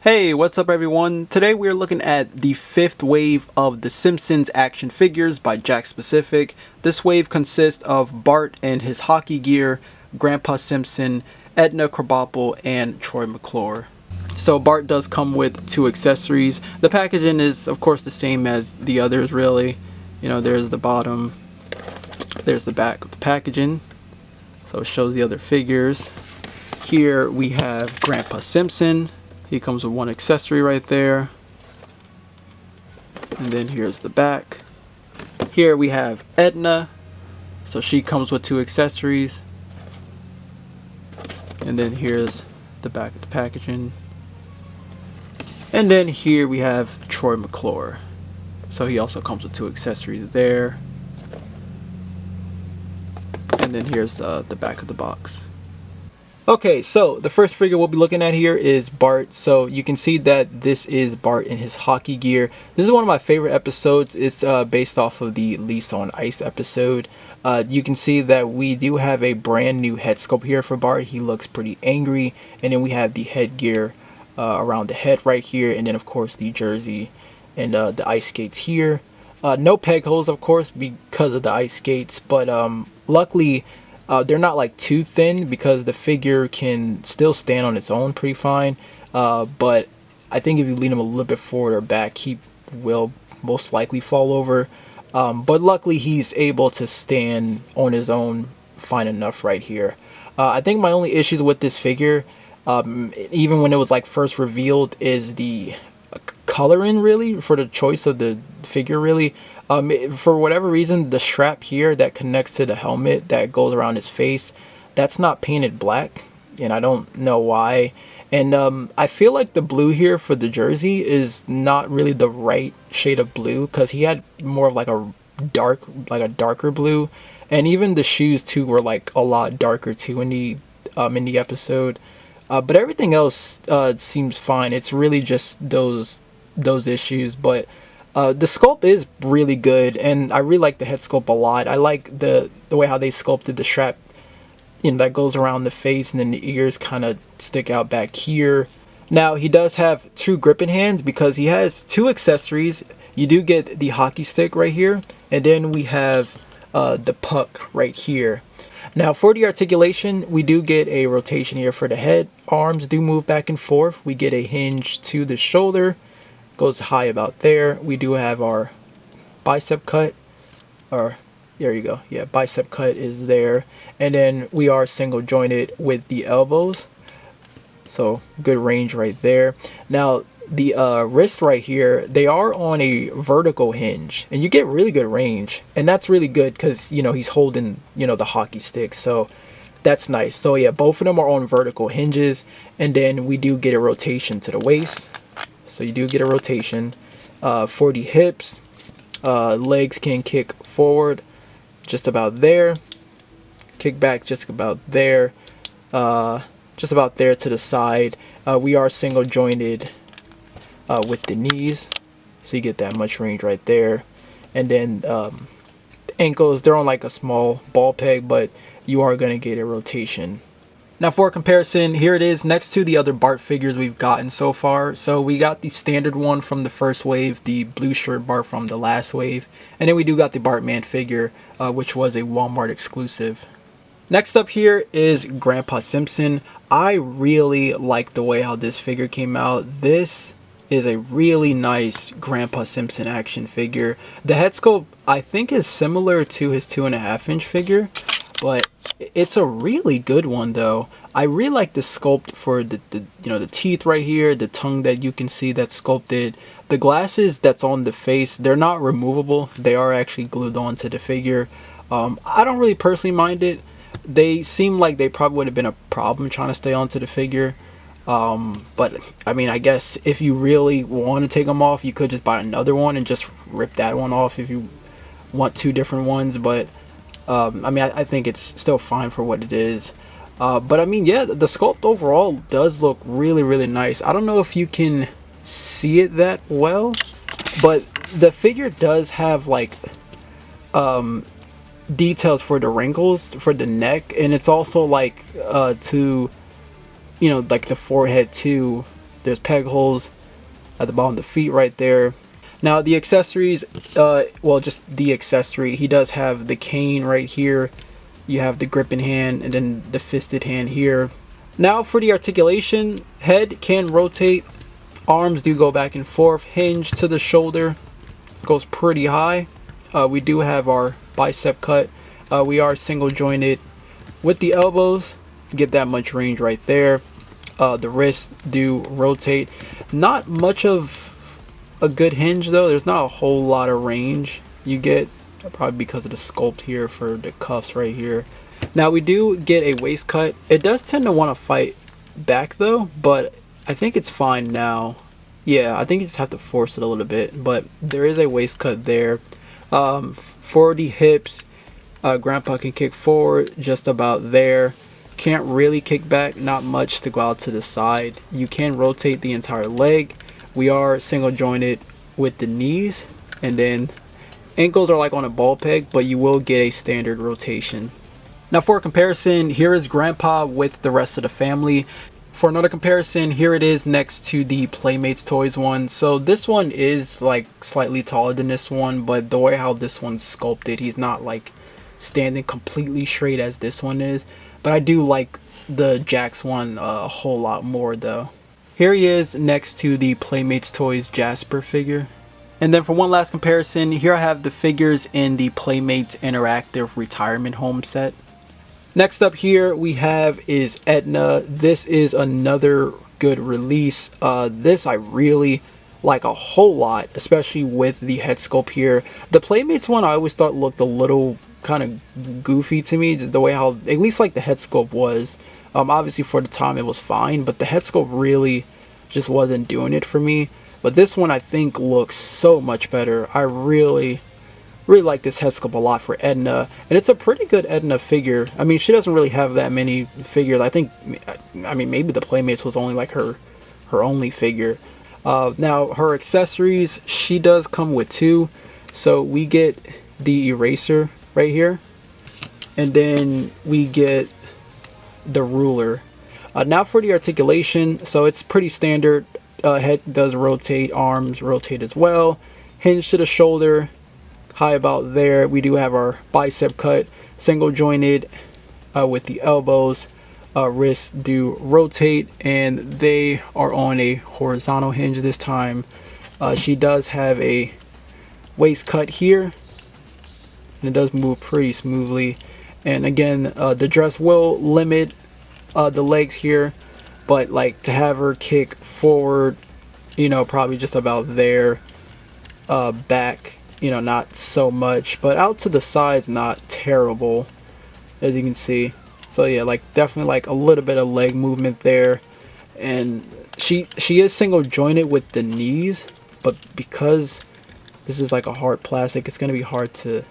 Hey, what's up everyone? Today we're looking at the fifth wave of the Simpsons action figures by Jakks. This wave consists of Bart and his hockey gear, Grandpa Simpson, Edna Krabappel, and Troy McClure. So Bart does come with two accessories. The packaging is of course the same as the others really. You know, there's the bottom, there's the back of the packaging. So it shows the other figures. Here we have Grandpa Simpson. He comes with one accessory right there. And then here's the back. Here we have Edna. So she comes with two accessories. And then here's the back of the packaging. And then here we have Troy McClure. So he also comes with two accessories there. And then here's the back of the box. Okay, so the first figure we'll be looking at here is Bart. So you can see that this is Bart in his hockey gear. This is one of my favorite episodes. It's based off of the Lisa on Ice episode. You can see that we do have a brand new head sculpt here for Bart. He looks pretty angry. And then we have the headgear around the head right here. And then of course the jersey and the ice skates here. No peg holes of course because of the ice skates. But luckily they're not like too thin because the figure can still stand on its own pretty fine. But I think if you lean him a little bit forward or back, he will most likely fall over. But luckily he's able to stand on his own fine enough right here. I think my only issues with this figure, even when it was like first revealed, is the coloring really for the choice of the figure really. For whatever reason, the strap here that connects to the helmet that goes around his face, that's not painted black, and I don't know why. And I feel like the blue here for the jersey is not really the right shade of blue, because he had more of like a darker blue, and even the shoes too were like a lot darker too in the episode. But everything else seems fine. It's really just those issues, but the sculpt is really good, and I really like the head sculpt a lot. I like the way how they sculpted the strap, that goes around the face, and then the ears kind of stick out back here. Now he does have two gripping hands because he has two accessories. You do get the hockey stick right here, and then we have the puck right here. Now for the articulation, we do get a rotation here for the head. Arms do move back and forth. We get a hinge to the shoulder. Goes high about there. We do have our bicep cut, or there you go, yeah, bicep cut is there, and then we are single jointed with the elbows, so good range right there. Now the wrists right here, they are on a vertical hinge, and you get really good range, and that's really good because he's holding the hockey stick, so that's nice. So yeah, both of them are on vertical hinges, and then we do get a rotation to the waist. So you do get a rotation for the hips. Legs can kick forward just about there. Kick back just about there. Just about there to the side. We are single jointed with the knees. So you get that much range right there. And then ankles, they're on like a small ball peg, but you are going to get a rotation. Now for comparison, here it is next to the other Bart figures we've gotten so far. So we got the standard one from the first wave, the blue shirt Bart from the last wave, and then we do got the Bartman figure, which was a Walmart exclusive. Next up here is Grandpa Simpson. I really like the way how this figure came out. This is a really nice Grandpa Simpson action figure. The head sculpt I think is similar to his 2.5-inch figure, but it's a really good one though. I really like the sculpt for the teeth right here, the tongue that you can see that's sculpted. The glasses that's on the face, they're not removable. They are actually glued onto the figure. I don't really personally mind it. They seem like they probably would have been a problem trying to stay onto the figure. But I mean, I guess if you really want to take them off, you could just buy another one and just rip that one off if you want two different ones. But I mean, I think it's still fine for what it is. But I mean, yeah, the sculpt overall does look really, really nice. I don't know if you can see it that well, but the figure does have like details for the wrinkles for the neck, and it's also like to like the forehead too. There's peg holes at the bottom of the feet right there. Now the accessories, well, just the accessory, he does have the cane right here. You have the gripping hand and then the fisted hand here. Now for the articulation, head can rotate, arms do go back and forth, hinge to the shoulder, goes pretty high. We do have our bicep cut. We are single jointed with the elbows, get that much range right there. The wrists do rotate. Not much of a good hinge though. There's not a whole lot of range you get, probably because of the sculpt here for the cuffs right here. Now we do get a waist cut. It does tend to want to fight back though, but I think it's fine now. Yeah, I think you just have to force it a little bit, but there is a waist cut there. For the hips, grandpa can kick forward just about there. Can't really kick back, not much to go out to the side. You can rotate the entire leg. We are single jointed with the knees, and then ankles are like on a ball peg, but you will get a standard rotation. Now for a comparison, here is grandpa with the rest of the family. For another comparison, here it is next to the Playmates Toys one. So this one is like slightly taller than this one, but the way how this one's sculpted, he's not like standing completely straight as this one is. But I do like the Jakks one a whole lot more though. Here he is next to the Playmates Toys Jasper figure. And then for one last comparison, here I have the figures in the Playmates Interactive Retirement Home set. Next up here we have is Edna. This is another good release. This I really like a whole lot, especially with the head sculpt here. The Playmates one I always thought looked a little kind of goofy to me, the way how at least like the head sculpt was. Obviously for the time it was fine, but the head sculpt really just wasn't doing it for me. But this one I think looks so much better. I really like this head sculpt a lot for Edna, and it's a pretty good Edna figure. I mean, she doesn't really have that many figures. I think, I mean, maybe the Playmates was only like her only figure. Now her accessories, she does come with two. So we get the eraser right here, and then we get the ruler. Now for the articulation, so it's pretty standard. Head does rotate, arms rotate as well, hinge to the shoulder, high about there. We do have our bicep cut, single jointed with the elbows. Wrists do rotate, and they are on a horizontal hinge this time. She does have a waist cut here, and it does move pretty smoothly. And again, the dress will limit the legs here, but like to have her kick forward, you know, probably just about there. Back, you know, not so much, but out to the sides not terrible, as you can see. So yeah, like definitely like a little bit of leg movement there. And she is single jointed with the knees, but because this is like a hard plastic, it's gonna be hard to,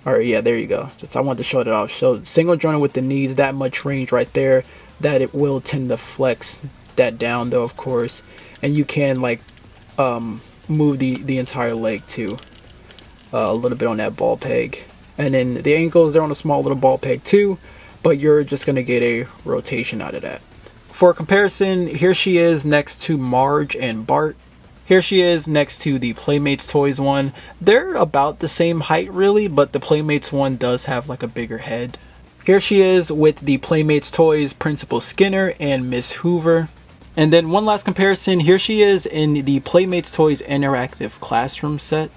or yeah, there you go. Just I wanted to show it off. So single jointed with the knees, that much range right there, that it will tend to flex that down though, of course. And you can like move the entire leg too, a little bit on that ball peg. And then the ankles, they're on a small little ball peg too, but you're just gonna get a rotation out of that. For comparison, here she is next to Marge and Bart. Here she is next to the Playmates Toys one. They're about the same height really, but the Playmates one does have like a bigger head. Here she is with the Playmates Toys Principal Skinner and Miss Hoover. And then one last comparison, here she is in the Playmates Toys Interactive Classroom set.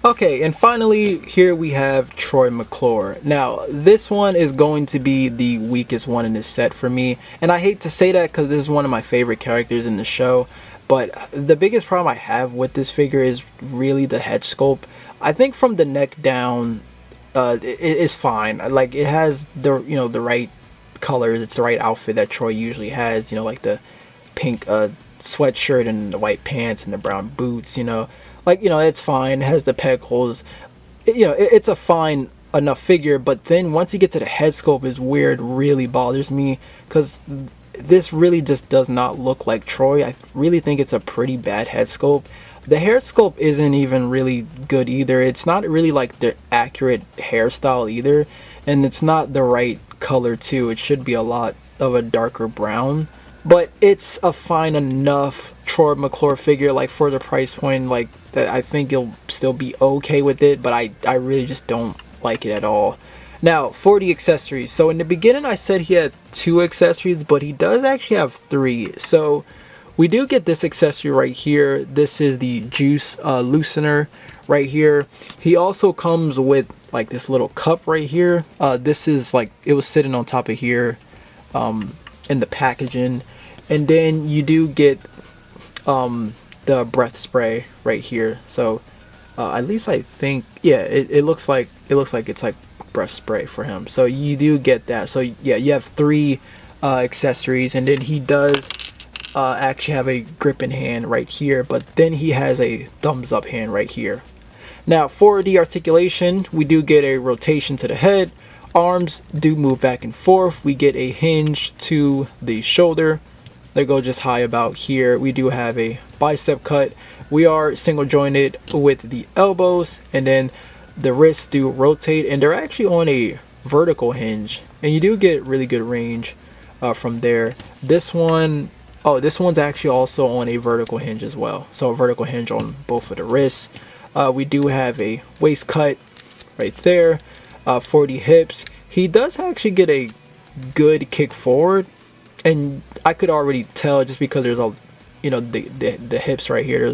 Okay, and finally, here we have Troy McClure. Now, this one is going to be the weakest one in this set for me. And I hate to say that because this is one of my favorite characters in the show. But the biggest problem I have with this figure is really the head sculpt. I think from the neck down, it's fine. Like, it has the, you know, the right colors. It's the right outfit that Troy usually has. You know, like the pink sweatshirt and the white pants and the brown boots, you know. Like, you know, it's fine. It has the peg holes. You know, it's a fine enough figure. But then once you get to the head sculpt, is weird. Really bothers me because this really just does not look like Troy. I really think it's a pretty bad head sculpt. The hair sculpt isn't even really good either. It's not really like the accurate hairstyle either. And it's not the right color too. It should be a lot of a darker brown. but it's a fine enough Troy McClure figure, like for the price point, like that I think you'll still be okay with it, but I really just don't like it at all. Now for the accessories, so in the beginning I said he had 2 accessories, but he does actually have 3. So we do get this accessory right here. This is the juice loosener right here. He also comes with like this little cup right here. This is like, it was sitting on top of here in the packaging. And then you do get the breath spray right here. So at least I think, yeah, it looks like it's like breath spray for him. So you do get that. So yeah, you have 3 accessories, and then he does actually have a grip in hand right here, but then he has a thumbs up hand right here. Now for the articulation, we do get a rotation to the head. Arms do move back and forth. We get a hinge to the shoulder. They go just high about here. We do have a bicep cut. We are single jointed with the elbows, and then the wrists do rotate, and they're actually on a vertical hinge, and you do get really good range from there. This one, oh, this one's actually also on a vertical hinge as well. So a vertical hinge on both of the wrists. We do have a waist cut right there. For the hips, he does actually get a good kick forward, and I could already tell just because there's a, you know, the hips right here,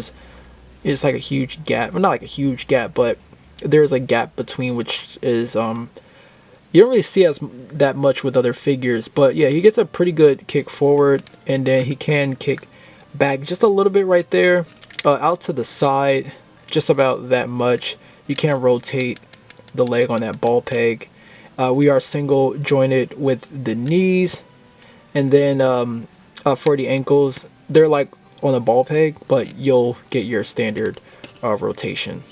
it's like a huge gap. Well, not like a huge gap, but there's a gap between, which is you don't really see as that much with other figures. But yeah, he gets a pretty good kick forward, and then he can kick back just a little bit right there, out to the side, just about that much. You can rotate the leg on that ball peg. We are single jointed with the knees, and then for the ankles, they're like on a ball peg, but you'll get your standard rotation.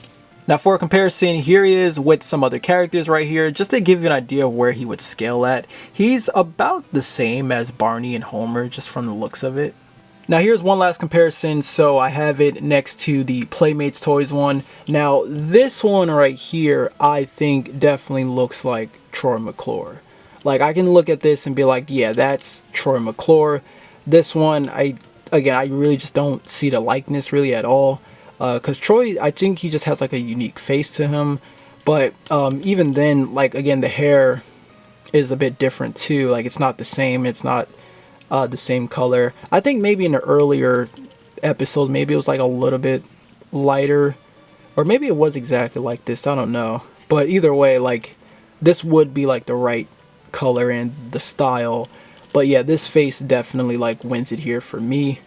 Now for a comparison, here he is with some other characters right here, just to give you an idea of where he would scale at. He's about the same as Barney and Homer, just from the looks of it. Now here's one last comparison. So I have it next to the Playmates Toys one. Now this one right here, I think definitely looks like Troy McClure. Like, I can look at this and be like, yeah, that's Troy McClure. This one, I really just don't see the likeness really at all. Because Troy, I think he just has like a unique face to him. But even then, like, again, the hair is a bit different too. Like, it's not the same. It's not the same color. I think maybe in the earlier episodes, maybe it was like a little bit lighter, or maybe it was exactly like this. I don't know. But either way, like, this would be like the right color and the style. But yeah, this face definitely like wins it here for me.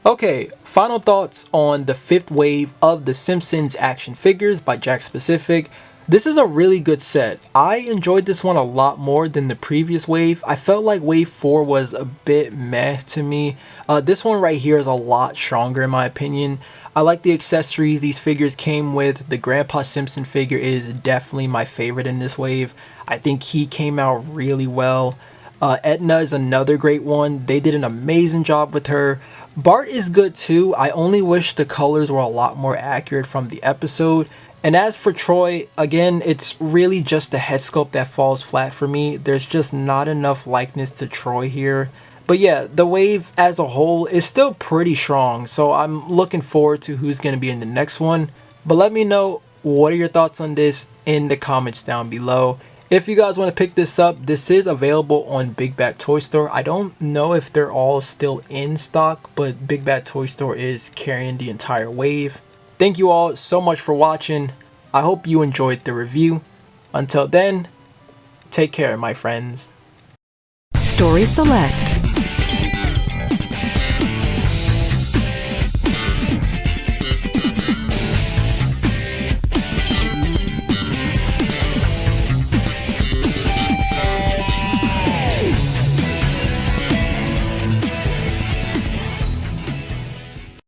Okay, final thoughts on the 5th wave of the Simpsons action figures by Jakks Specific. This is a really good set. I enjoyed this one a lot more than the previous wave. I felt like wave 4 was a bit meh to me. This one right here is a lot stronger in my opinion. I like the accessories these figures came with. The Grandpa Simpson figure is definitely my favorite in this wave. I think he came out really well. Edna is another great one. They did an amazing job with her. Bart is good too. I only wish the colors were a lot more accurate from the episode. And as for Troy, again, it's really just the head sculpt that falls flat for me. There's just not enough likeness to Troy here. But yeah, the wave as a whole is still pretty strong. So I'm looking forward to who's going to be in the next one. But let me know, what are your thoughts on this in the comments down below. If you guys want to pick this up, this is available on Big Bad Toy Store. I don't know if they're all still in stock, but Big Bad Toy Store is carrying the entire wave. Thank you all so much for watching. I hope you enjoyed the review. Until then, take care, my friends. Story Select.